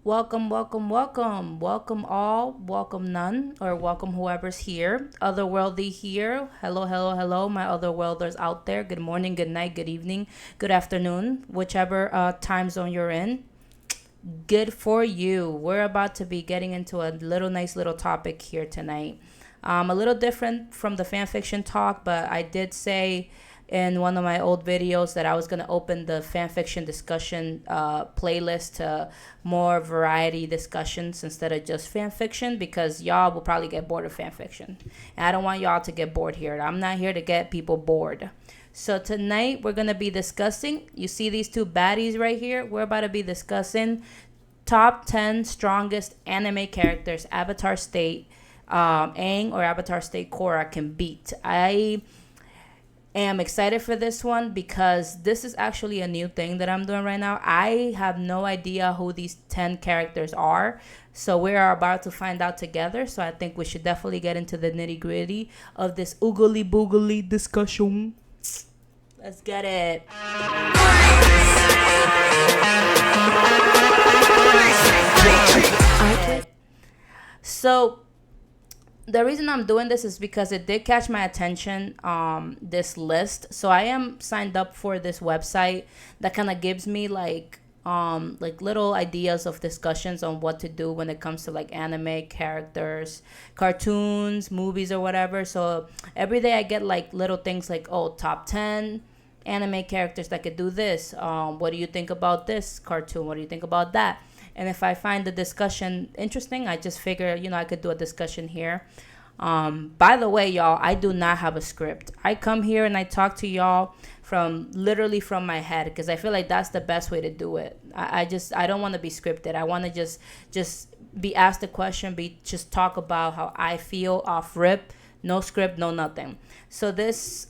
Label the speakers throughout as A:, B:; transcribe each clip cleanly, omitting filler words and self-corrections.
A: Welcome, welcome, welcome. Welcome all, welcome none, or welcome whoever's here. Otherworldly here. Hello, hello, hello, my otherworlders out there. Good morning, good night, good evening, good afternoon, whichever time zone you're in. Good for you. We're about to be getting into a nice little topic here tonight. A little different from the fan fiction talk, but I did say in one of my old videos that I was going to open the fan fiction discussion playlist to more variety discussions instead of just fan fiction because y'all will probably get bored of fan fiction. And I don't want y'all to get bored here. I'm not here to get people bored. So tonight we're gonna be discussing. You see these two baddies right here. We're about to be discussing top 10 strongest anime characters Avatar State Aang or Avatar State Korra can beat. I am excited for this one because this is actually a new thing that I'm doing right now. I have no idea who these 10 characters are. So we are about to find out together. So I think we should definitely get into the nitty gritty of this oogly boogly discussion. Let's get it. So the reason I'm doing this is because it did catch my attention, this list. So I am signed up for this website that kind of gives me like little ideas of discussions on what to do when it comes to like anime characters, cartoons, movies or whatever. So every day I get like little things like, oh, top 10 anime characters that could do this. What do you think about this cartoon? What do you think about that? And if I find the discussion interesting, I just figure, I could do a discussion here. By the way, y'all, I do not have a script. I come here and I talk to y'all from literally from my head because I feel like that's the best way to do it. I don't want to be scripted. I want to just be asked a question, be just talk about how I feel off rip, no script, no nothing. So this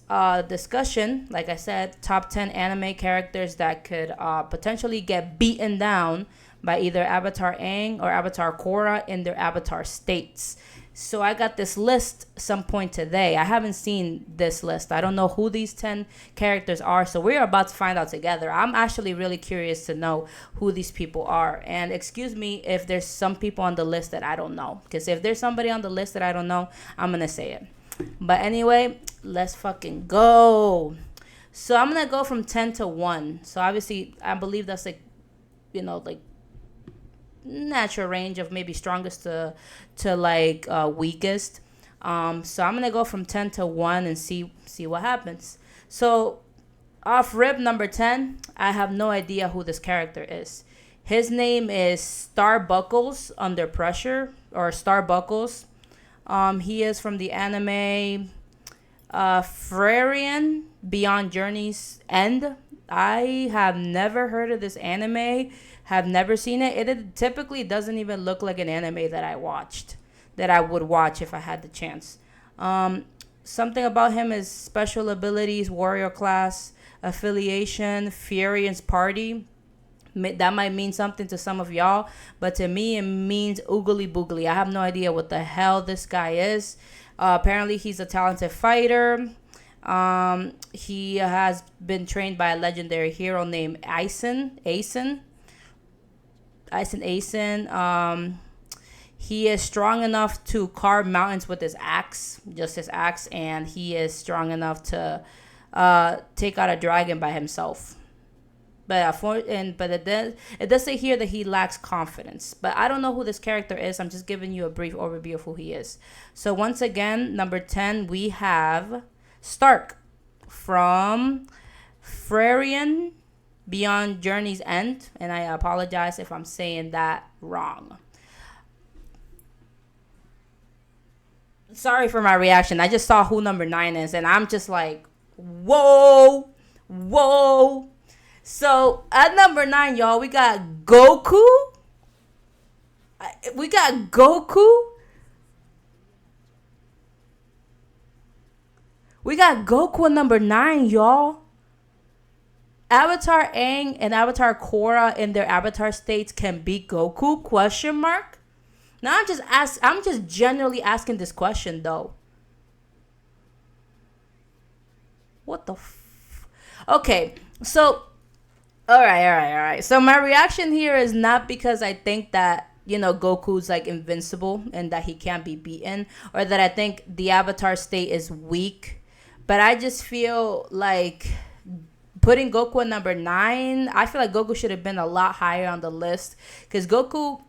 A: discussion, like I said, top 10 anime characters that could potentially get beaten down by either Avatar Aang or Avatar Korra in their Avatar states. So I got this list some point today. I haven't seen this list. I don't know who these 10 characters are. So we're about to find out together. I'm actually really curious to know who these people are. And excuse me if there's some people on the list that I don't know. Because if there's somebody on the list that I don't know, I'm going to say it. But anyway, let's fucking go. So I'm going to go from 10 to 1. So obviously, I believe that's like natural range of maybe strongest to like weakest. So I'm gonna go from 10 to 1 and see what happens. So off rip number 10, I have no idea who this character is. His name is Starbuckles Under Pressure or Starbuckles. He is from the anime Frarian Beyond Journey's End. I have never heard of this anime, have never seen it. It typically doesn't even look like an anime that I would watch if I had the chance. Something about him is special abilities, warrior class, affiliation, Furian's party. That might mean something to some of y'all, but to me, it means oogly boogly. I have no idea what the hell this guy is. Apparently, he's a talented fighter. He has been trained by a legendary hero named Aizen. He is strong enough to carve mountains with his axe, just his axe, and he is strong enough to take out a dragon by himself. But it does say here that he lacks confidence. But I don't know who this character is. I'm just giving you a brief overview of who he is. So once again, number 10, we have Stark from Frarian Beyond Journey's End. And I apologize if I'm saying that wrong. Sorry for my reaction. I just saw who number 9 is. And I'm just like, whoa, whoa. So at number 9, y'all, we got Goku. We got Goku. We got Goku at number 9, y'all. Avatar Aang and Avatar Korra in their Avatar states can beat Goku? Question mark. Now I'm just generally asking this question though. What the Okay, so All right. So my reaction here is not because I think that, Goku's like invincible and that he can't be beaten, or that I think the Avatar state is weak, but I just feel like putting Goku at number 9, I feel like Goku should have been a lot higher on the list, because Goku,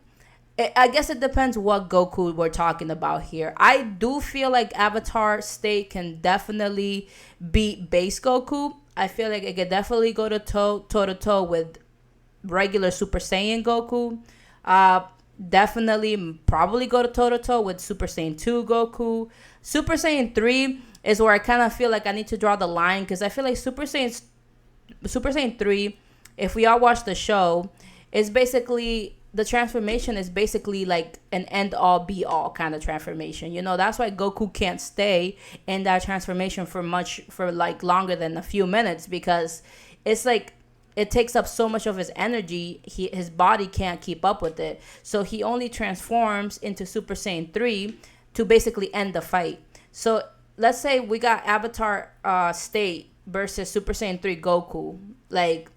A: I guess it depends what Goku we're talking about here. I do feel like Avatar State can definitely beat base Goku. I feel like it could definitely go to toe to toe with regular Super Saiyan Goku. Uh, Definitely, probably go to toe with Super Saiyan 2 Goku. Super Saiyan 3 is where I kind of feel like I need to draw the line, because I feel like Super Saiyan 3, if we all watch the show, is basically the transformation is basically like an end all be all kind of transformation. That's why Goku can't stay in that transformation for like longer than a few minutes, because it's like it takes up so much of his energy. His body can't keep up with it. So he only transforms into Super Saiyan 3 to basically end the fight. So let's say we got Avatar State versus Super Saiyan 3 Goku. Like,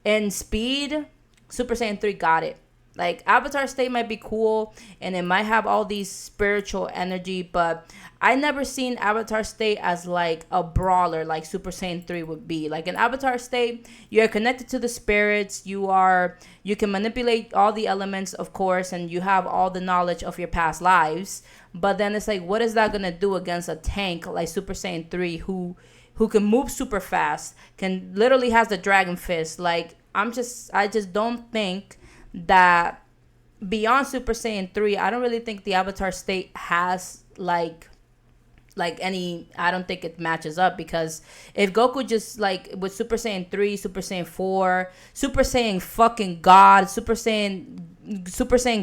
A: in speed, Super Saiyan 3 got it. Like, Avatar State might be cool and it might have all these spiritual energy, but I never seen Avatar State as like a brawler like Super Saiyan 3 would be. Like, in Avatar State, you're connected to the spirits, you can manipulate all the elements, of course, and you have all the knowledge of your past lives. But then it's like, what is that gonna do against a tank like Super Saiyan 3, who can move super fast, can literally has the dragon fist? Like, I just don't think that beyond Super Saiyan 3, I don't really think the Avatar State has any. I don't think it matches up, because if Goku just like with Super Saiyan 3, Super Saiyan 4, Super Saiyan fucking God, Super Saiyan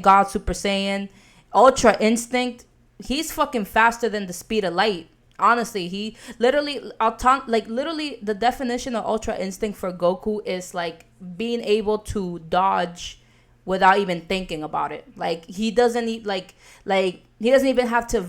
A: God, Super Saiyan, Ultra Instinct, he's fucking faster than the speed of light. Honestly, he literally literally the definition of Ultra Instinct for Goku is like being able to dodge without even thinking about it. Like, he doesn't he doesn't even have to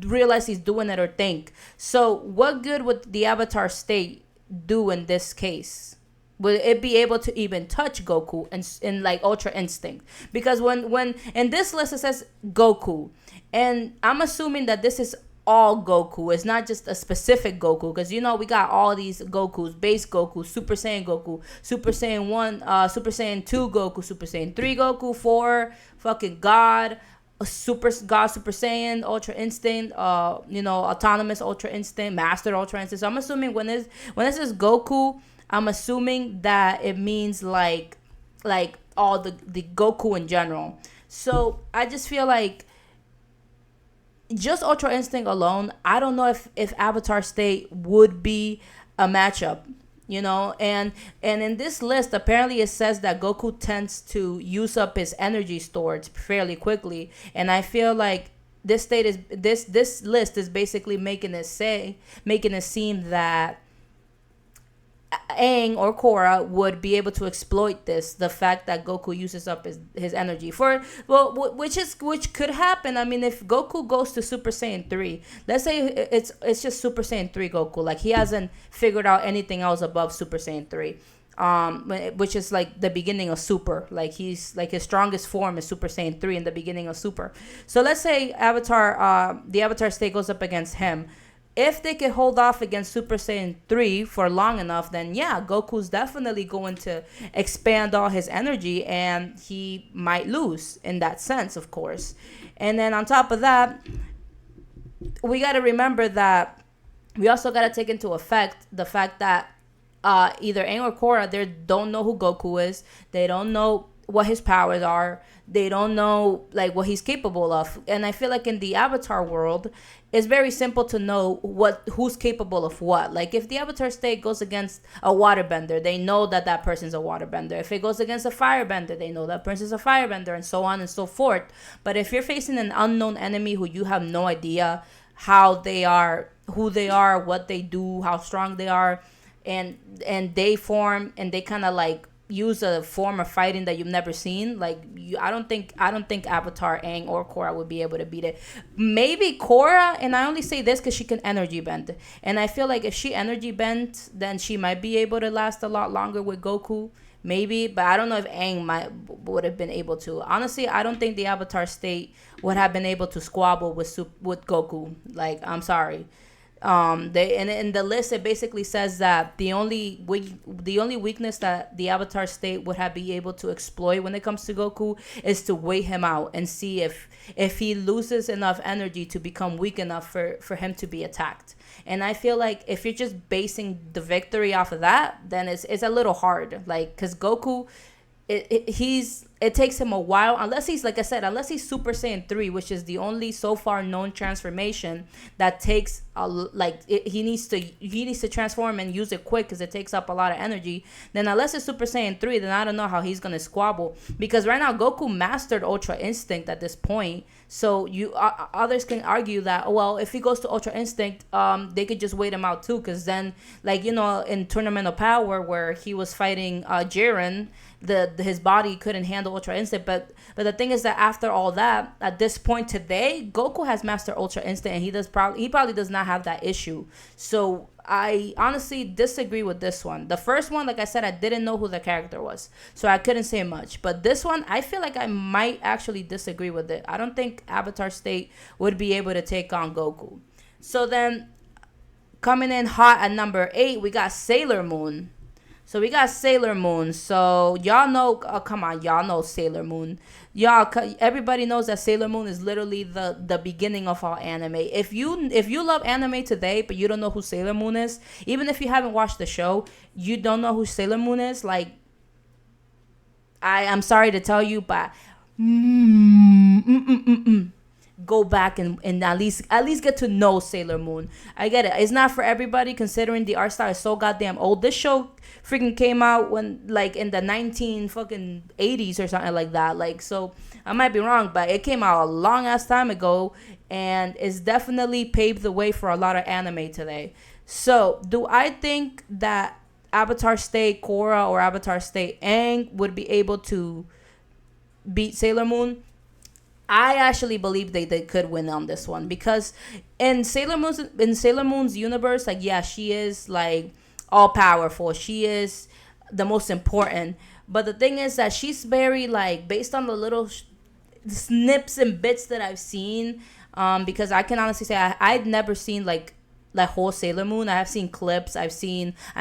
A: realize he's doing it or think. So what good would the Avatar State do in this case? Would it be able to even touch Goku in like Ultra Instinct? Because when in this list it says Goku, and I'm assuming that this is all Goku. It's not just a specific Goku, because we got all these Gokus: base Goku, Super Saiyan Goku, Super Saiyan 1, Super Saiyan 2 Goku, Super Saiyan 3 Goku, 4 fucking God, Super God, Super Saiyan, Ultra Instinct, autonomous Ultra Instinct, Master Ultra Instinct. So I'm assuming when this is Goku, I'm assuming that it means like all the Goku in general. So I just feel like just Ultra Instinct alone, I don't know if Avatar State would be a matchup, and in this list, apparently it says that Goku tends to use up his energy storage fairly quickly, and I feel like this list is basically making it seem that Aang or Korra would be able to exploit the fact that Goku uses up his energy which could happen. I mean, if Goku goes to Super Saiyan 3, let's say it's just Super Saiyan 3 Goku, like he hasn't figured out anything else above Super Saiyan 3, which is like the beginning of Super. Like, he's like, his strongest form is Super Saiyan 3 in the beginning of Super. So let's say the Avatar State goes up against him. If they could hold off against Super Saiyan 3 for long enough, then yeah, Goku's definitely going to expand all his energy, and he might lose in that sense, of course. And then on top of that, we got to remember that we also got to take into effect the fact that either Aang or Korra, they don't know who Goku is. They don't know what his powers are. They don't know like what he's capable of. And I feel like in the Avatar world, it's very simple to know who's capable of what. Like, if the Avatar State goes against a waterbender, they know that person's a waterbender. If it goes against a firebender, they know that person's a firebender, and so on and so forth. But if you're facing an unknown enemy who you have no idea how they are, who they are, what they do, how strong they are, and they form and they kind of like use a form of fighting that you've never seen, like, I don't think Avatar, Aang, or Korra would be able to beat it. Maybe Korra, and I only say this because she can energy bend, and I feel like if she energy bent, then she might be able to last a lot longer with Goku. maybe, but I don't know if Aang might would have been able to. Honestly, I don't think the Avatar state would have been able to squabble with with Goku. Like, I'm sorry. They and in the list it basically says that the only weakness that the Avatar state would have be able to exploit when it comes to Goku is to wait him out and see if he loses enough energy to become weak enough for him to be attacked. And I feel like if you're just basing the victory off of that, then it's a little hard. Like, because Goku, it takes him a while, unless he's, like I said, unless he's Super Saiyan 3, which is the only so far known transformation that takes he needs to transform and use it quick because it takes up a lot of energy. Then unless it's Super Saiyan 3, then I don't know how he's gonna squabble, because right now Goku mastered Ultra Instinct at this point. So you others can argue that, well, if he goes to Ultra Instinct, they could just wait him out too, because then, like, in Tournament of Power where he was fighting Jiren, his body couldn't handle Ultra Instinct. But the thing is that after all that, at this point today, Goku has mastered Ultra Instinct, and he probably does not have that issue. So I honestly disagree with this one. The first one, like I said, I didn't know who the character was, so I couldn't say much. But this one, I feel like I might actually disagree with it. I don't think Avatar State would be able to take on Goku. So then, coming in hot at number 8, we got Sailor Moon. So y'all know, come on, y'all know Sailor Moon. Everybody knows that Sailor Moon is literally the beginning of all anime. If you love anime today, but you don't know who Sailor Moon is, even if you haven't watched the show, you don't know who Sailor Moon is. Like, I'm sorry to tell you, but go back and at least get to know Sailor Moon. I get it. It's not for everybody, considering the art style is so goddamn old. This show freaking came out when, like, in the 19 fucking 80s or something like that. Like, so I might be wrong, but it came out a long ass time ago, and it's definitely paved the way for a lot of anime today. So do I think that Avatar State Korra or Avatar State Aang would be able to beat Sailor Moon? I actually believe they could win on this one, because in Sailor Moon's universe, like, yeah, she is like all powerful. She is the most important. But the thing is that she's very, like, based on the little snips and bits that I've seen, because I can honestly say I'd never seen like whole Sailor Moon. I have seen clips. I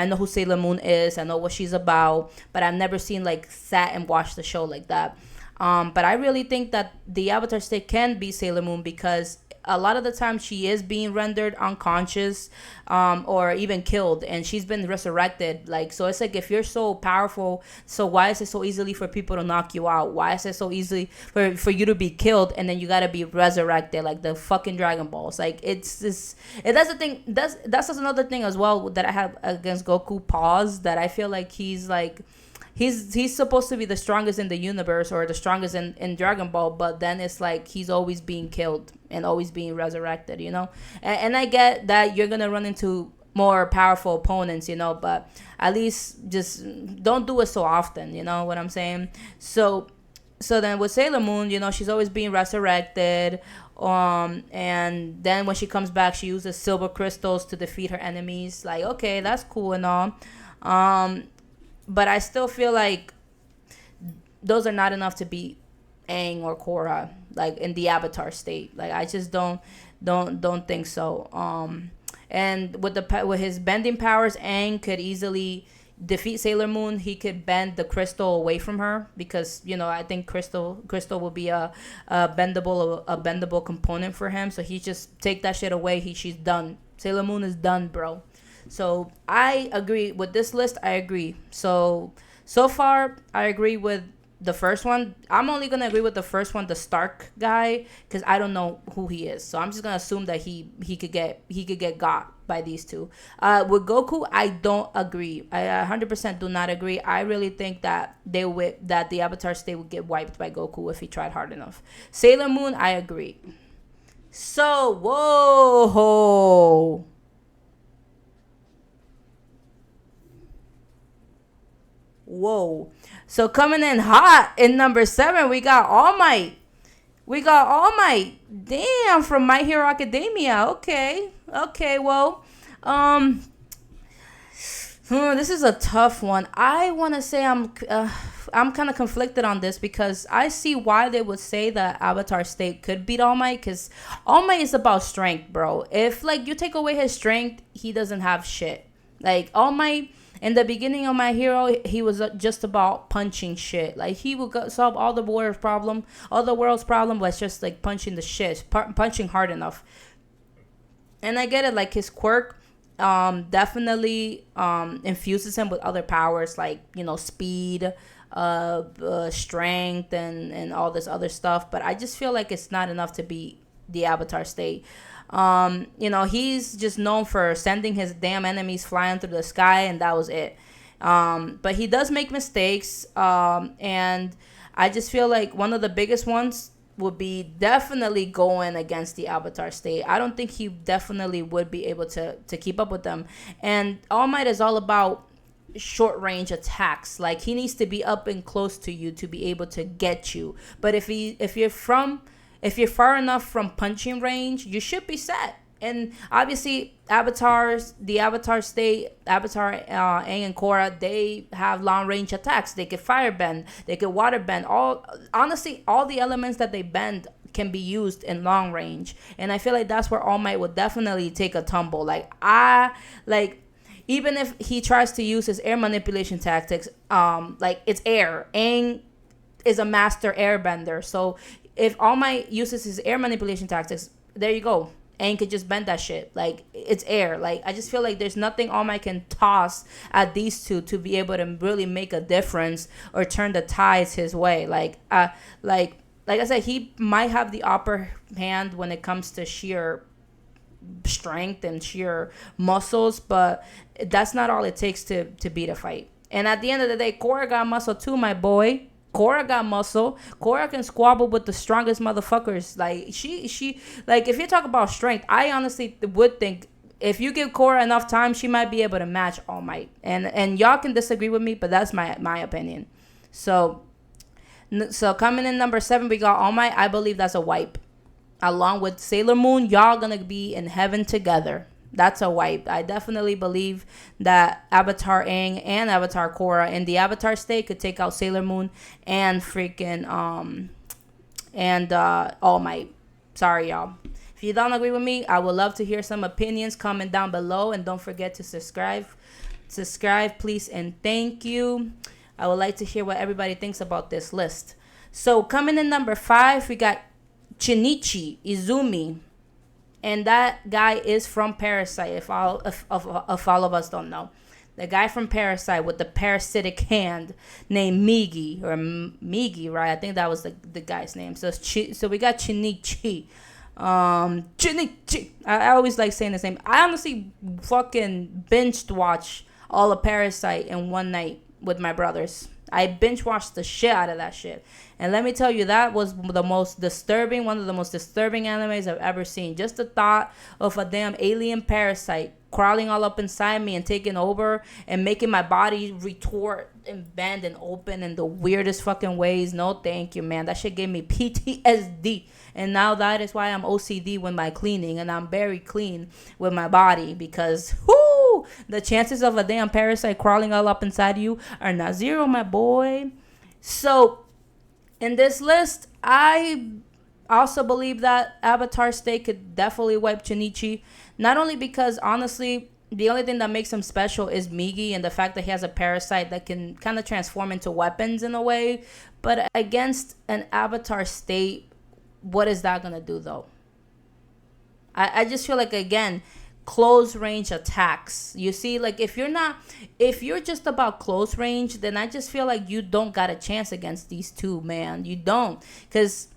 A: know who Sailor Moon is. I know what she's about, but I've never seen, like, sat and watched the show like that. But I really think that the Avatar State can be Sailor Moon, because a lot of the time she is being rendered unconscious, or even killed, and she's been resurrected. Like, so it's like, if you're so powerful, so why is it so easily for people to knock you out? Why is it so easy for you to be killed, and then you gotta be resurrected like the fucking Dragon Balls? Like, it's this. That's the thing. That's another thing as well that I have against Goku. Pause. That I feel like he's like. He's supposed to be the strongest in the universe, or the strongest in Dragon Ball, but then it's like he's always being killed and always being resurrected, and I get that you're gonna run into more powerful opponents, but at least just don't do it so often, you know what I'm saying? So then with Sailor Moon, she's always being resurrected, and then when she comes back, she uses silver crystals to defeat her enemies. Like, okay, that's cool and all, but I still feel like those are not enough to beat Aang or Korra, like, in the Avatar State. Like, I just don't think so. And with his bending powers, Aang could easily defeat Sailor Moon. He could bend the crystal away from her, because I think crystal will be a bendable component for him. So he just take that shit away. She's done. Sailor Moon is done, bro. So I agree with this list. I agree. So far, I agree with the first one. I'm only gonna agree with the first one, the Stark guy, because I don't know who he is. So I'm just gonna assume that he could get got by these two. With Goku, I don't agree. I 100% do not agree. I really think that that the Avatar State would get wiped by Goku if he tried hard enough. Sailor Moon, I agree. So whoa. Whoa. So coming in hot in number 7, we got All Might. Damn, from My Hero Academia. Okay. Well, This is a tough one. I want to say I'm kind of conflicted on this because I see why they would say that Avatar State could beat All Might, because All Might is about strength, bro. If like you take away his strength, he doesn't have shit. Like All Might in the beginning of My Hero, he was just about punching shit. Like he would solve all the world's problem was just like punching the shit, punching hard enough. And I get it, like his quirk definitely infuses him with other powers like speed, strength, and all this other stuff. But I just feel like it's not enough to beat the Avatar State. He's just known for sending his damn enemies flying through the sky, and that was it. But he does make mistakes, and I just feel like one of the biggest ones would be definitely going against the Avatar State. I don't think he definitely would be able to keep up with them. And All Might is all about short range attacks. Like he needs to be up and close to you to be able to get you. But if you're far enough from punching range, you should be set. And obviously, the Avatar State, Avatar, Aang and Korra, they have long range attacks. They can fire bend, they can water bend. All the elements that they bend can be used in long range. And I feel like that's where All Might would definitely take a tumble. Even if he tries to use his air manipulation tactics, it's air. Aang is a master airbender, so if All Might uses his air manipulation tactics, there you go. Aang could just bend that shit. Like, it's air. Like, I just feel like there's nothing All Might can toss at these two to be able to really make a difference or turn the tides his way. Like I said, he might have the upper hand when it comes to sheer strength and sheer muscles, but that's not all it takes to beat a fight. And at the end of the day, Korra got muscle too, my boy. Korra got muscle. Korra can squabble with the strongest motherfuckers. Like she like if you talk about strength, I honestly would think if you give Korra enough time, she might be able to match All Might. And y'all can disagree with me, but that's my opinion. So coming in number 7, we got All Might. I believe that's a wipe. Along with Sailor Moon, y'all gonna be in heaven together. That's a wipe. I definitely believe that Avatar Aang and Avatar Korra in the Avatar State could take out Sailor Moon and freaking All Might. Sorry, y'all. If you don't agree with me, I would love to hear some opinions. Comment down below, and don't forget to subscribe. Subscribe, please, and thank you. I would like to hear what everybody thinks about this list. So coming in number 5, we got Shinichi Izumi. And that guy is from Parasite, if all of us don't know. The guy from Parasite with the parasitic hand named Migi, or Migi, right? I think that was the guy's name. So we got Shinichi. Shinichi. I always like saying his name. I honestly fucking binge watched all of Parasite in one night with my brothers. I binge watched the shit out of that shit. And let me tell you, that was one of the most disturbing animes I've ever seen. Just the thought of a damn alien parasite crawling all up inside me and taking over and making my body retort and bend and open in the weirdest fucking ways. No, thank you, man. That shit gave me PTSD. And now that is why I'm OCD with my cleaning, and I'm very clean with my body, because the chances of a damn parasite crawling all up inside you are not zero, my boy. So in this list, I also believe that Avatar State could definitely wipe Shinichi. Not only because, honestly, the only thing that makes him special is Migi and the fact that he has a parasite that can kind of transform into weapons in a way. But against an Avatar State, what is that going to do, though? I just feel like, again, close range attacks. You see, like, if you're just about close range, then I just feel like you don't got a chance against these two, man. You don't. Because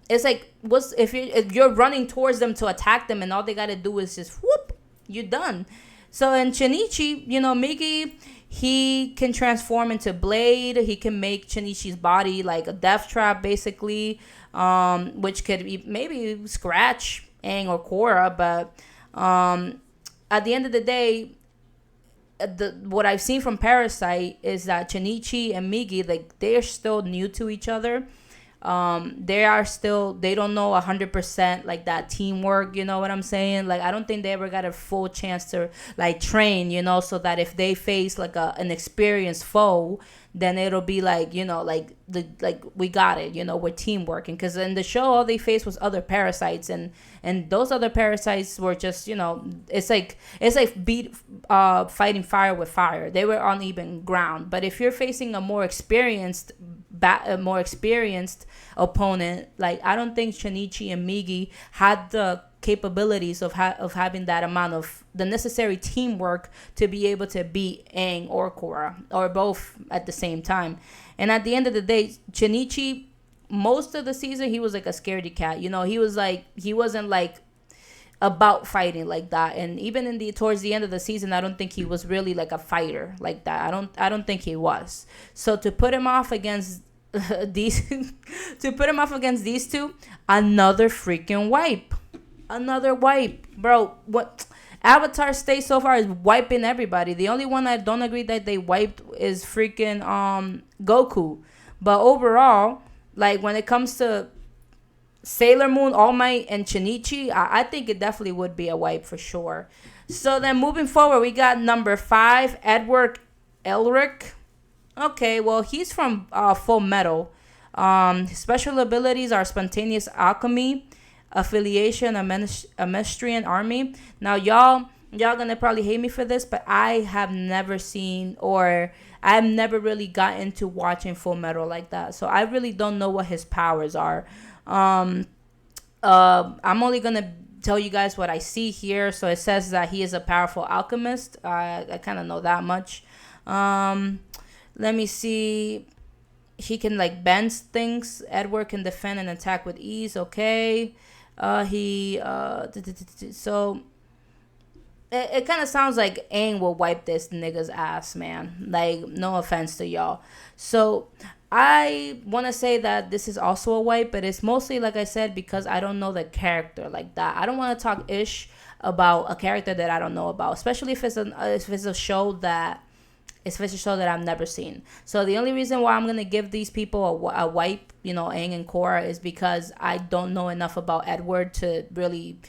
A: it's like, if you're running towards them to attack them, and all they got to do is just whoop, you're done. So in Shinichi, Migi, he can transform into Blade. He can make Shinichi's body like a death trap, basically, which could maybe scratch Aang or Korra. But at the end of the day, what I've seen from Parasite is that Shinichi and Migi, like, they're still new to each other. They are still, they don't know 100% like that teamwork, you know what I'm saying? Like I don't think they ever got a full chance to like train, so that if they face like an experienced foe, then it'll be like, like we got it, we're team working. Because in the show, all they faced was other parasites, and those other parasites were just, it's like fighting fire with fire. They were on even ground. But if you're facing a more experienced opponent, like I don't think Shinichi and Migi had the capabilities of having that amount of the necessary teamwork to be able to beat Aang or Korra, or both at the same time. And at the end of the day, Shinichi, most of the season, he was like a scaredy cat. He wasn't like about fighting like that. And even towards the end of the season, I don't think he was really like a fighter like that. I don't think he was. So to put him off against these two, another freaking wipe. Another wipe, bro. What Avatar state so far is wiping everybody. The only one I don't agree that they wiped is freaking Goku. But overall, like when it comes to Sailor Moon, All Might, and Shinichi, I think it definitely would be a wipe for sure. So then moving forward, we got number 5, Edward Elric. Okay, well, he's from Full Metal. His special abilities are spontaneous alchemy, affiliation, a Mestrian army. Now, y'all gonna probably hate me for this, but I have never seen, or I've never really got into watching Full Metal like that. So I really don't know what his powers are. I'm only gonna tell you guys what I see here. So it says that he is a powerful alchemist. I kind of know that much. Let me see. He can like bend things. Edward can defend and attack with ease. Okay. So it kind of sounds like Aang will wipe this nigga's ass, man. Like, no offense to y'all. So I want to say that this is also a wipe, but it's mostly, like I said, because I don't know the character like that. I don't want to talk ish about a character that I don't know about, especially if it's a show that I've never seen. So the only reason why I'm gonna give these people a wipe, Aang and Korra, is because I don't know enough about Edward to really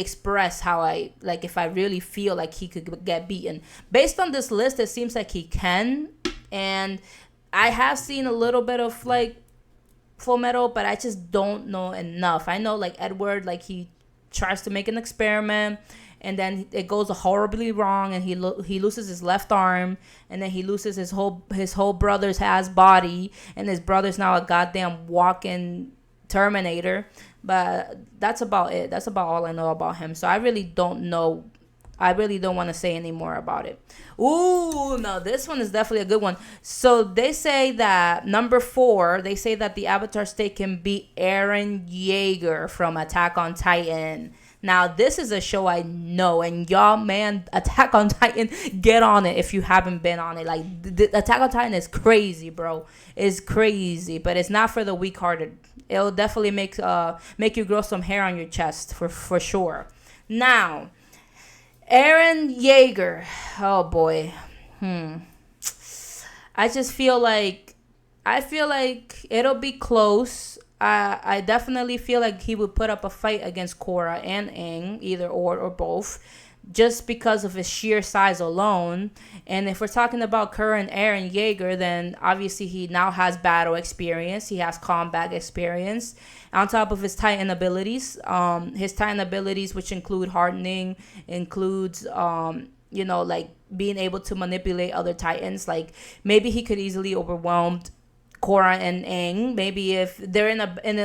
A: express how I like, if I really feel like he could get beaten. Based on this list, it seems like he can, and I have seen a little bit of like Full Metal, but I just don't know enough. I know like Edward, like he tries to make an experiment, and then it goes horribly wrong, and he loses his left arm, and then he loses his whole brother's body, and his brother's now a goddamn walking Terminator. But that's about it. That's about all I know about him. So I really don't know. I really don't want to say any more about it. Ooh, no, this one is definitely a good one. So they say that number 4, they say that the Avatar state can beat Eren Yeager from Attack on Titan. Now, this is a show I know, and y'all, man, Attack on Titan, get on it if you haven't been on it. Like, Attack on Titan is crazy, bro. It's crazy, but it's not for the weak-hearted. It'll definitely make you grow some hair on your chest, for sure. Now, Eren Yeager. Oh, boy. I feel like it'll be close. I definitely feel like he would put up a fight against Korra and Aang, either or both, just because of his sheer size alone. And if we're talking about current Eren Yeager, then obviously he now has battle experience. He has combat experience. On top of his Titan abilities, which include hardening, includes like being able to manipulate other Titans. Like maybe he could easily overwhelm Korra and Aang. Maybe if they're in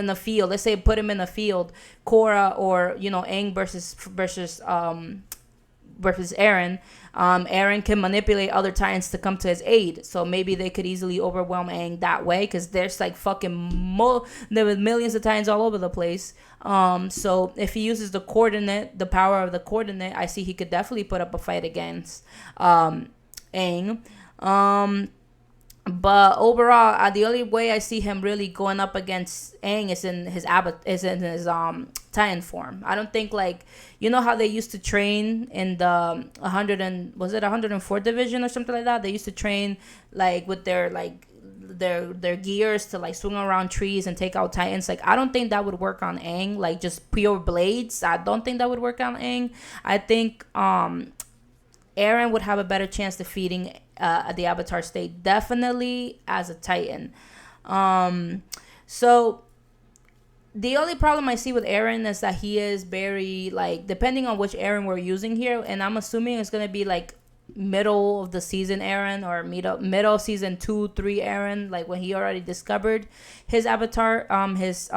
A: a field, let's say put him in a field, Korra or Aang versus Eren. Eren can manipulate other Titans to come to his aid, so maybe they could easily overwhelm Aang that way, because there's like there were millions of Titans all over the place. So if he uses the power of the coordinate, I see he could definitely put up a fight against Aang. But overall, the only way I see him really going up against Aang is in his Titan form. I don't think, like, how they used to train in the 104th division or something like that. They used to train like with their like their gears to like swing around trees and take out titans. Like I don't think that would work on Aang. Like just pure blades, I don't think that would work on Aang. I think Eren would have a better chance defeating the Avatar state, definitely as a Titan. So the only problem I see with Eren is that he is very like, depending on which Eren we're using here, and I'm assuming it's gonna be like middle of the season Eren or middle season 2-3 Eren, like when he already discovered his avatar, his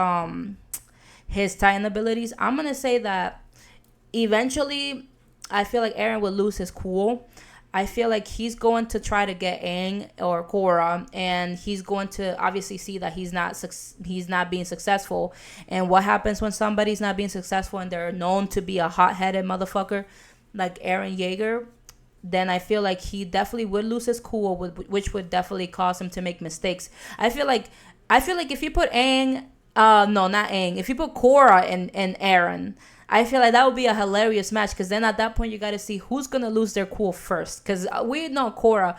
A: Titan abilities. I'm gonna say that eventually I feel like Eren will lose his cool. I feel like he's going to try to get Aang or Korra, and he's going to obviously see that he's not being successful. And what happens when somebody's not being successful and they're known to be a hot-headed motherfucker like Eren Yeager? Then I feel like he definitely would lose his cool, which would definitely cause him to make mistakes. I feel like if you put Aang, no, not Aang, if you put Korra and Eren, I feel like that would be a hilarious match, because then at that point you got to see who's gonna lose their cool first. Because we know Korra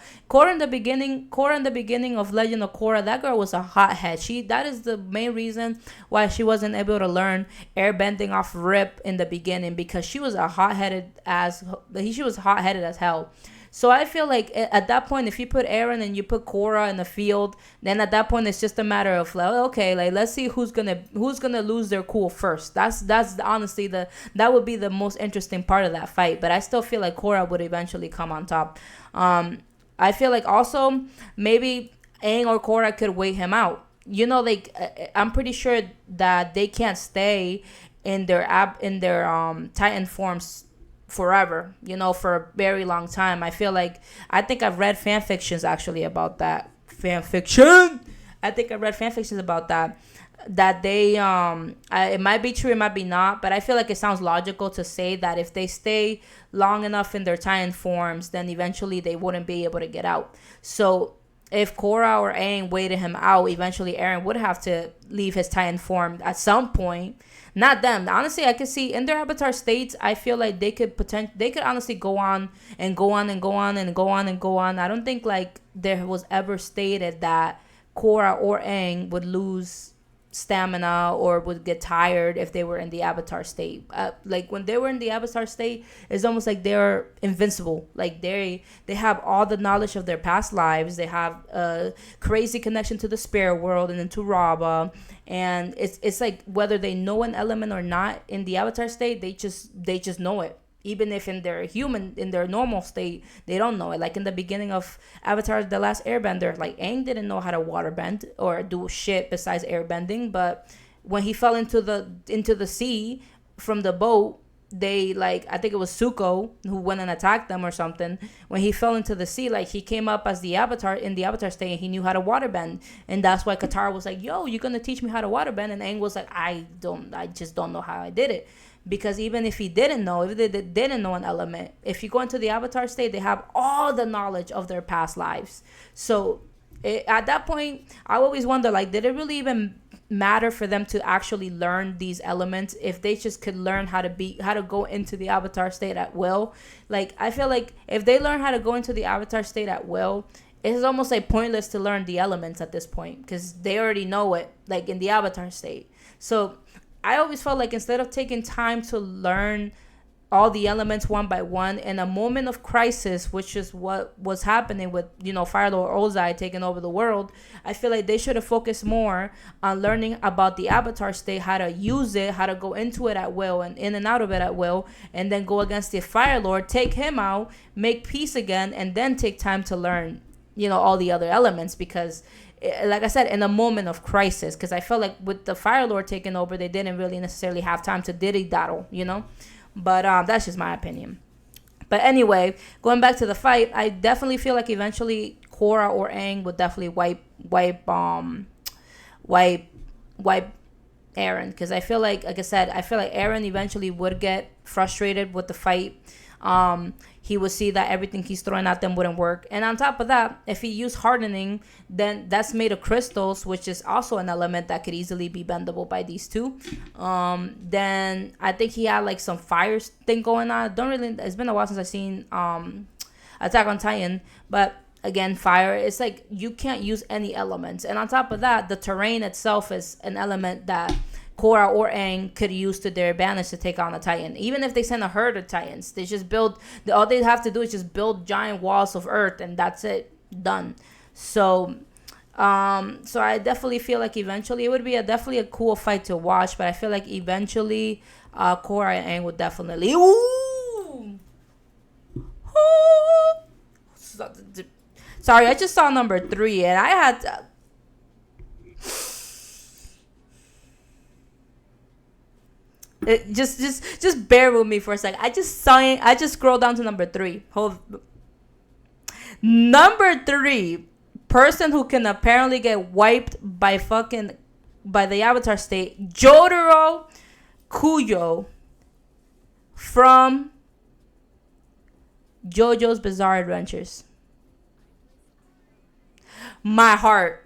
A: in the beginning of Legend of Korra, that girl was a hothead. That is the main reason why she wasn't able to learn airbending off rip in the beginning, because she was hot-headed as hell. So I feel like at that point, if you put Eren and you put Korra in the field, then at that point it's just a matter of like, okay, like let's see who's gonna lose their cool first. That's honestly that would be the most interesting part of that fight. But I still feel like Korra would eventually come on top. I feel like also maybe Aang or Korra could wait him out. Like I'm pretty sure that they can't stay in their Titan forms forever, for a very long time. I think I've read fan fictions actually about that. I think I read fan fictions about that they it might be true, it might be not, but I feel like it sounds logical to say that if they stay long enough in their Titan forms, then eventually they wouldn't be able to get out. So if Korra or Aang waited him out, eventually Eren would have to leave his Titan form at some point. Not them. Honestly, I could see in their avatar states, I feel like they could honestly go on and go on and go on and go on and go on. I don't think like there was ever stated that Korra or Aang would lose stamina or would get tired if they were in the avatar state. Like when they were in the avatar state, it's almost like they're invincible. Like they have all the knowledge of their past lives. They have a crazy connection to the spirit world and then to Raba. And it's like whether they know an element or not in the avatar state, they just know it. Even if in their normal state, they don't know it. Like in the beginning of Avatar: The Last Airbender, like Aang didn't know how to waterbend or do shit besides airbending. But when he fell into the sea from the boat, I think it was Zuko who went and attacked them or something. When he fell into the sea, like he came up as the Avatar in the Avatar state, and he knew how to waterbend, and that's why Katara was like, "Yo, you're gonna teach me how to waterbend?" And Aang was like, I just don't know how I did it." Because even if he didn't know, if they didn't know an element, if you go into the Avatar state, they have all the knowledge of their past lives. So at that point, I always wonder, like, did it really even matter for them to actually learn these elements if they just could learn how to go into the Avatar state at will? Like, I feel like if they learn how to go into the Avatar state at will, it's almost like pointless to learn the elements at this point, because they already know it, like in the Avatar state. So I always felt like instead of taking time to learn all the elements one by one in a moment of crisis, which is what was happening with, Fire Lord Ozai taking over the world, I feel like they should have focused more on learning about the Avatar state, how to use it, how to go into it at will and in and out of it at will, and then go against the Fire Lord, take him out, make peace again, and then take time to learn, all the other elements. Because like I said, in a moment of crisis, because I felt like with the Fire Lord taking over, they didn't really necessarily have time to diddy-daddle, But that's just my opinion. But anyway, going back to the fight, I definitely feel like eventually Korra or Aang would definitely wipe Eren, because I feel like I said, I feel like Eren eventually would get frustrated with the fight. He would see that everything he's throwing at them wouldn't work. And on top of that, if he used hardening, then that's made of crystals, which is also an element that could easily be bendable by these two. Then I think he had like some fire thing going on. It's been a while since I've seen Attack on Titan, but Again, fire, it's like you can't use any elements. And on top of that, the terrain itself is an element that Korra or Aang could use to their advantage to take on a Titan. Even if they send a herd of Titans, they just build, all they have to do is just build giant walls of earth, and that's it, done. So so I definitely feel like eventually it would be definitely a cool fight to watch, but I feel like eventually Korra and Aang would definitely. Ooh! Sorry, I just saw number 3 and I had to, just bear with me for a second. I just saw it. I just scrolled down to number 3. Hold. Number 3, person who can apparently get wiped by the Avatar state, Jotaro Kujo from JoJo's Bizarre Adventures. My heart.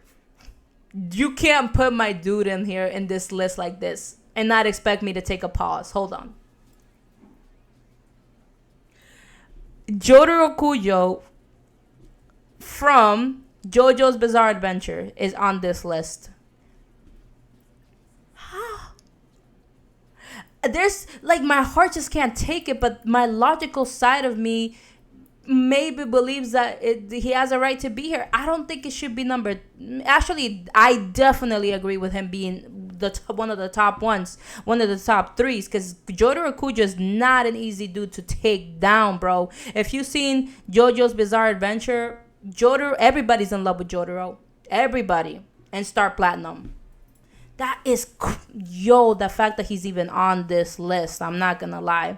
A: You can't put my dude in here in this list like this and not expect me to take a pause. Hold on. Jotaro Kujo from JoJo's Bizarre Adventure is on this list. There's like, my heart just can't take it, but my logical side of me maybe believes that he has a right to be here. I don't think it should be number. Actually, I definitely agree with him being one of the top ones, one of the top 3s, because Jotaro Kujo is not an easy dude to take down, bro. If you've seen JoJo's Bizarre Adventure, Jotaro, everybody's in love with Jotaro. Everybody. And Star Platinum. That is, the fact that he's even on this list, I'm not gonna lie.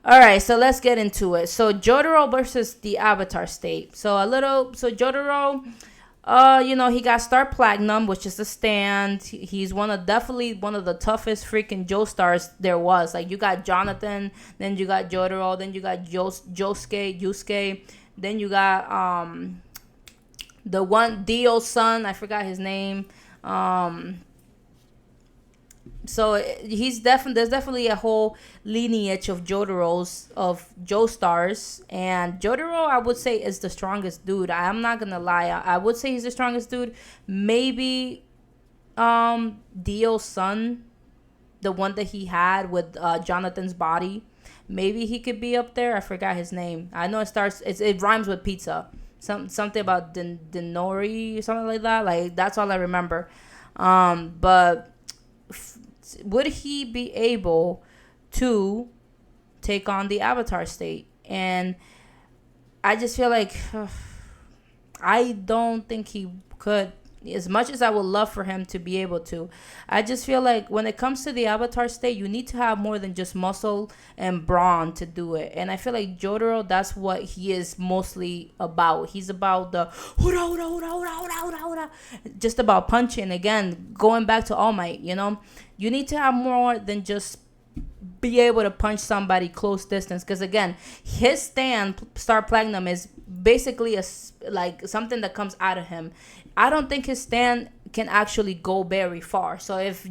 A: All right, so let's get into it. So Jotaro versus the Avatar state. So Jotaro, he got Star Platinum, which is the stand. He's definitely one of the toughest freaking Joestars there was. Like, you got Jonathan, then you got Jotaro, then you got Yusuke, then you got the one Dio's son, I forgot his name. So there's definitely a whole lineage of Joestars, and Jotaro, I would say, is the strongest dude. I'm not gonna lie, I would say he's the strongest dude. Maybe Dio's son, the one that he had with Jonathan's body, maybe he could be up there. I forgot his name. I know it rhymes with pizza. Something about Denori or something like that. Like, that's all I remember. But would he be able to take on the Avatar state? And I just feel like I don't think he could, as much as I would love for him to be able to. I just feel like when it comes to the Avatar state, you need to have more than just muscle and brawn to do it. And I feel like Jotaro, that's what he is mostly about. He's about the just about punching. Again, going back to All Might, you need to have more than just be able to punch somebody close distance, because again, his stand, Star Platinum, is basically like something that comes out of him. I don't think his stand can actually go very far. So if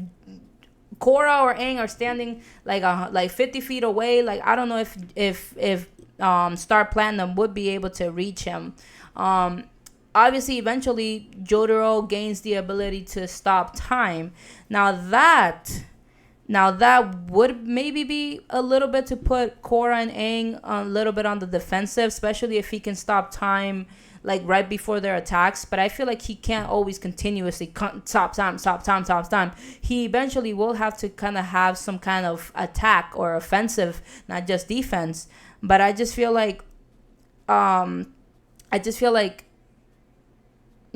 A: Korra or Aang are standing like 50 feet away, like, I don't know if Star Platinum would be able to reach him. Obviously, eventually Jotaro gains the ability to stop time. Now that would maybe be a little bit to put Korra and Aang a little bit on the defensive, especially if he can stop time, like, right before their attacks. But I feel like he can't always continuously stop time. He eventually will have to kind of have some kind of attack or offensive, not just defense. But I just feel like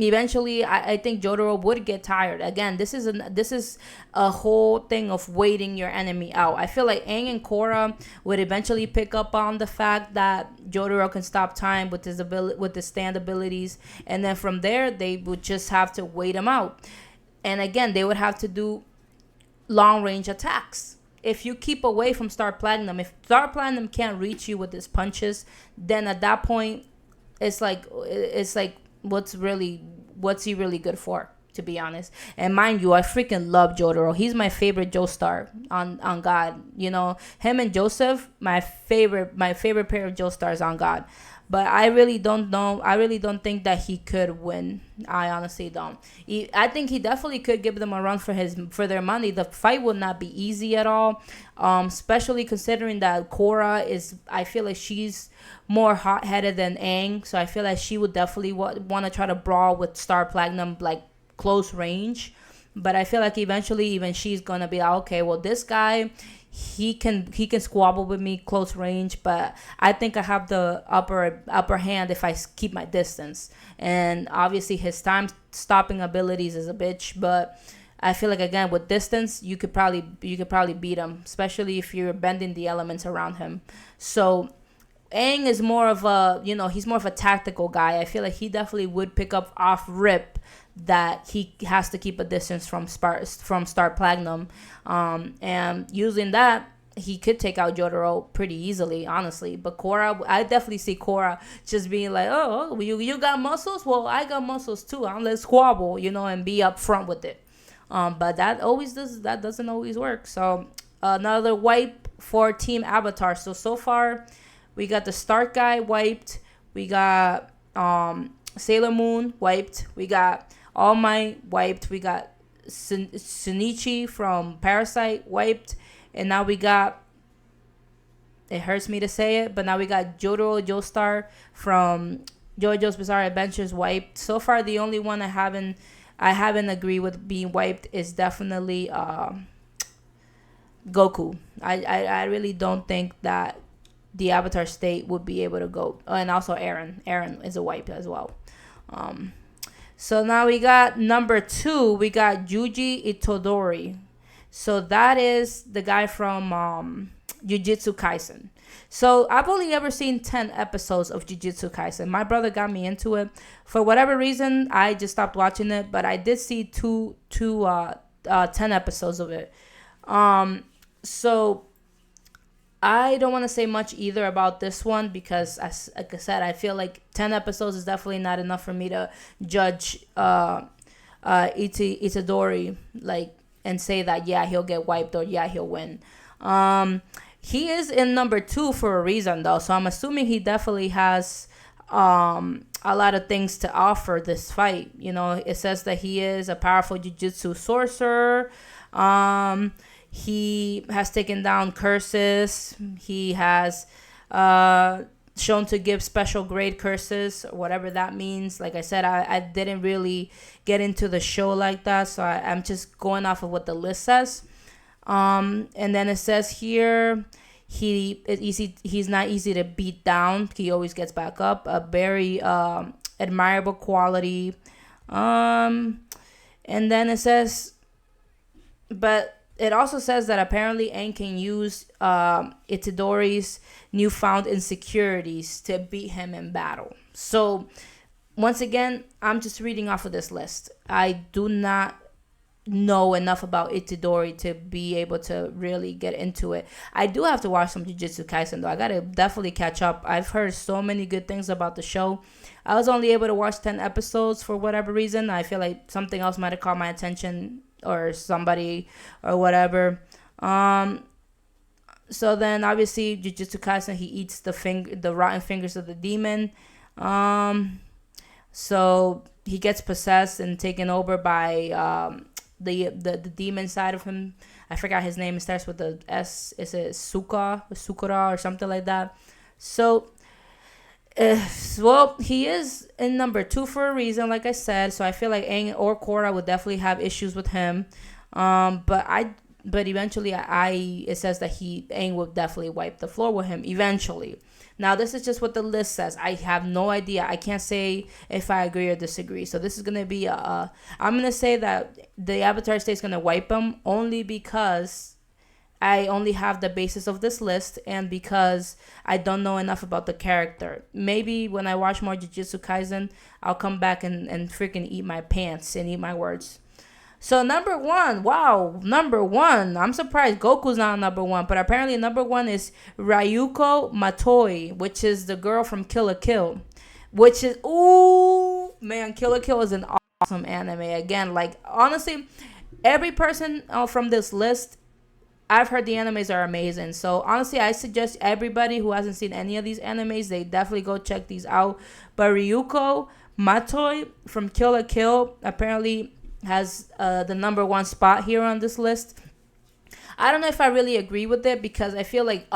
A: eventually, I think Jotaro would get tired. Again, this is a whole thing of waiting your enemy out. I feel like Aang and Korra would eventually pick up on the fact that Jotaro can stop time with his stand abilities, and then from there they would just have to wait him out. And again, they would have to do long range attacks. If you keep away from Star Platinum, if Star Platinum can't reach you with his punches, then at that point, it's like what's he really good for, to be honest? And mind you, I freaking love Jotaro. He's my favorite Joestar on God. Him and Joseph, my favorite pair of Joestars on God. but I really don't know. I really don't think that he could win. I honestly don't. I think he definitely could give them a run for their money. The fight will not be easy at all, especially considering that Cora is. I feel like she's more hot headed than Aang, so I feel like she would definitely want to try to brawl with Star Platinum like close range. But I feel like eventually even she's gonna be like, okay, well this guy, he can squabble with me close range, but I think I have the upper hand if I keep my distance. And obviously his time stopping abilities is a bitch, but I feel like again with distance you could probably beat him, especially if you're bending the elements around him. So Aang is more of a, he's more of a tactical guy. I feel like he definitely would pick up off rip that he has to keep a distance from Star Platinum, and using that he could take out Jotaro pretty easily, honestly. But Korra, I definitely see Korra just being like, oh, you got muscles? Well, I got muscles too. Let's squabble, and be upfront with it. But that doesn't always work. So another wipe for Team Avatar. So far we got the Stark guy wiped. We got Sailor Moon wiped. We got All Might wiped. We got Shinichi from Parasite wiped. And now we got, it hurts me to say it, but now we got Jotaro Joestar from JoJo's Bizarre Adventures wiped. So far the only one I haven't agreed with being wiped is definitely Goku. I really don't think that the Avatar state would be able to go. And also Aaron. Aaron is a wipe as well. So now we got number 2. We got Yuji Itadori. So that is the guy from Jujutsu Kaisen. So I've only ever seen 10 episodes of Jujutsu Kaisen. My brother got me into it. For whatever reason, I just stopped watching it. But I did see 10 episodes of it. So I don't want to say much either about this one because, like I said, I feel like 10 episodes is definitely not enough for me to judge Itadori, like, and say that, yeah, he'll get wiped or yeah, he'll win. He is in number 2 for a reason, though, so I'm assuming he definitely has a lot of things to offer this fight. It says that he is a powerful jujutsu sorcerer. He has taken down curses. He has shown to give special grade curses, whatever that means. Like I said, I didn't really get into the show like that, so I'm just going off of what the list says. And then it says here, he's not easy to beat down. He always gets back up. A very admirable quality. And then it says, but it also says that apparently Aang can use Itadori's newfound insecurities to beat him in battle. So, once again, I'm just reading off of this list. I do not know enough about Itadori to be able to really get into it. I do have to watch some Jujutsu Kaisen, though. I gotta definitely catch up. I've heard so many good things about the show. I was only able to watch 10 episodes for whatever reason. I feel like something else might have caught my attention, or somebody or whatever. So then obviously Jujutsu Kaisen, he eats the rotten fingers of the demon. So he gets possessed and taken over by the demon side of him. I forgot his name. It starts with the S. Is it Sukara or something like that? So well, he is in number 2 for a reason, like I said. So I feel like Aang or Korra would definitely have issues with him. But eventually, it says that Aang will definitely wipe the floor with him eventually. Now, this is just what the list says. I have no idea. I can't say if I agree or disagree. So this is gonna be I'm gonna say that the Avatar state's gonna wipe him only because I only have the basis of this list and because I don't know enough about the character. Maybe when I watch more Jujutsu Kaisen, I'll come back and freaking eat my pants and eat my words. So number 1, wow, number 1. I'm surprised Goku's not number 1, but apparently number 1 is Ryuko Matoi, which is the girl from Kill la Kill, which is, ooh, man, Kill la Kill is an awesome anime. Again, like, honestly, every person from this list I've heard the animes are amazing. So honestly, I suggest everybody who hasn't seen any of these animes, they definitely go check these out. But Ryuko Matoi from Kill la Kill apparently has the number one spot here on this list. I don't know if I really agree with it because I feel like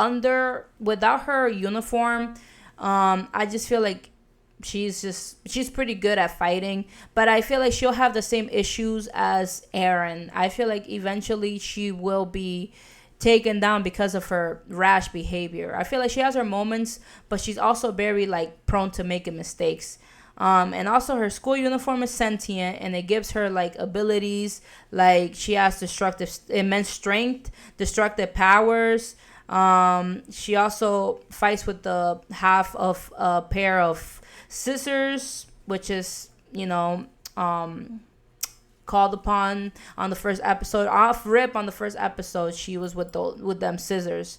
A: without her uniform, I just feel like she's pretty good at fighting, but I feel like she'll have the same issues as Eren. I feel like eventually she will be taken down because of her rash behavior. I feel like she has her moments, but she's also very like prone to making mistakes. And also her school uniform is sentient and it gives her like abilities, like she has destructive immense strength, destructive powers. She also fights with the half of a pair of scissors, which is, called upon on the first episode. Off rip on the first episode, she was with them scissors.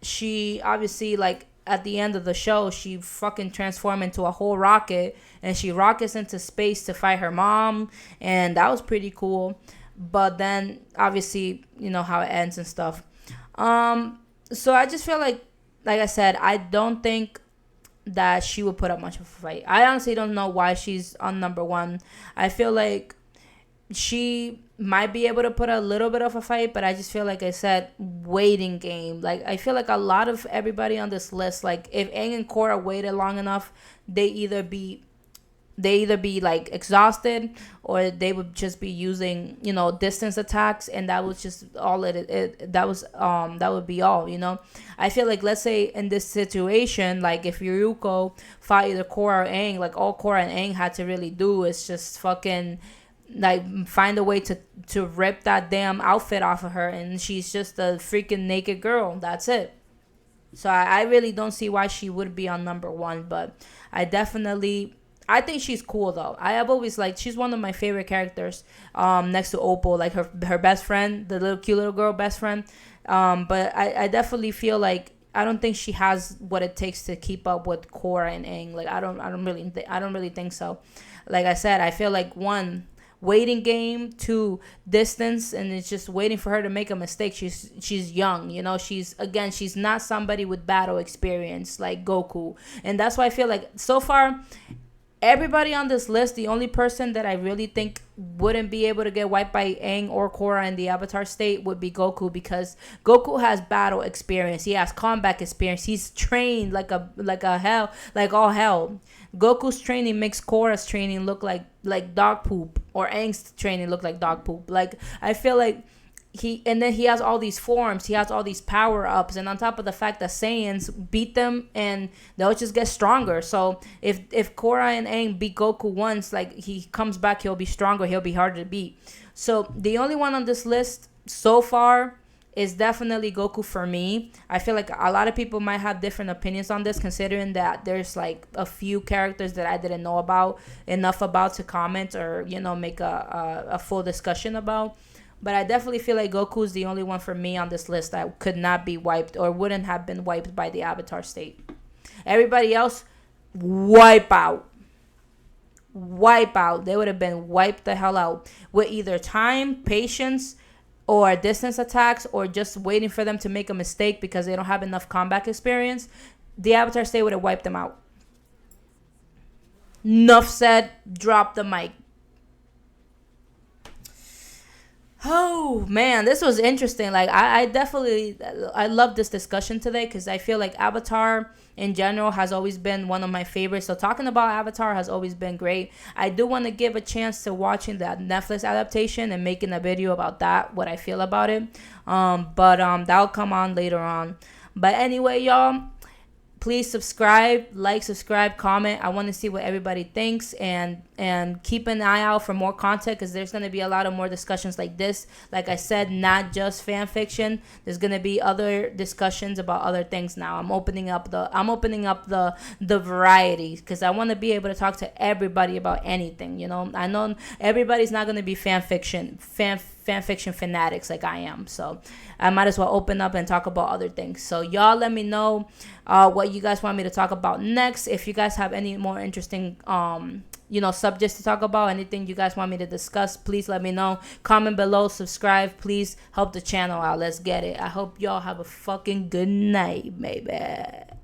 A: She obviously, like, at the end of the show, she fucking transformed into a whole rocket and she rockets into space to fight her mom, and that was pretty cool. But then obviously, you know how it ends and stuff. So I just feel like I said, I don't think that she would put up much of a fight. I honestly don't know why she's on number one. I feel like she might be able to put a little bit of a fight, but I just feel like I said, waiting game. Like, I feel like a lot of everybody on this list, like if Aang and Korra waited long enough, they either be like exhausted or they would just be using, distance attacks, and that was just all that would be all. I feel like, let's say in this situation, like if Yuruko fought either Korra or Aang, like all Korra and Aang had to really do is just fucking like find a way to rip that damn outfit off of her, and she's just a freaking naked girl. That's it. So I really don't see why she would be on number one, but I think she's cool though. I have always liked, she's one of my favorite characters, next to Opal, like her best friend, the little cute little girl best friend. But I definitely feel like I don't think she has what it takes to keep up with Korra and Aang. Like I don't really think so. Like I said, I feel like one, waiting game, two, distance, and it's just waiting for her to make a mistake. She's young, she's not somebody with battle experience like Goku, and that's why I feel like so far everybody on this list, the only person that I really think wouldn't be able to get wiped by Aang or Korra in the Avatar state would be Goku, because Goku has battle experience. He has combat experience. He's trained like all hell. Goku's training makes Korra's training look like dog poop, or Aang's training look like dog poop. Like I feel like he has all these forms, he has all these power ups, and on top of the fact that Saiyans beat them and they'll just get stronger. So if Korra and Aang beat Goku once, like he comes back, he'll be stronger, he'll be harder to beat. So the only one on this list so far is definitely Goku for me. I feel like a lot of people might have different opinions on this, considering that there's like a few characters that I didn't know enough about to comment or make a full discussion about. But I definitely feel like Goku is the only one for me on this list that could not be wiped or wouldn't have been wiped by the Avatar state. Everybody else, wipe out. Wipe out. They would have been wiped the hell out with either time, patience, or distance attacks, or just waiting for them to make a mistake because they don't have enough combat experience. The Avatar state would have wiped them out. Enough said. Drop the mic. Oh man, this was interesting. Like I definitely I love this discussion today because I feel like Avatar in general has always been one of my favorites. So talking about Avatar has always been great. I do want to give a chance to watching that Netflix adaptation and making a video about that, what I feel about it. But that'll come on later on. But anyway, y'all, please subscribe, comment. I want to see what everybody thinks, and keep an eye out for more content, because there's going to be a lot of more discussions like this. Like I said, not just fan fiction. There's going to be other discussions about other things now. I'm opening up the variety, because I want to be able to talk to everybody about anything. I know everybody's not going to be fan fiction fanatics like I am, so I might as well open up and talk about other things. So y'all let me know what you guys want me to talk about next. If you guys have any more interesting subjects to talk about, anything you guys want me to discuss, please let me know. Comment below, subscribe, please help the channel out. Let's get it. I hope y'all have a fucking good night, baby.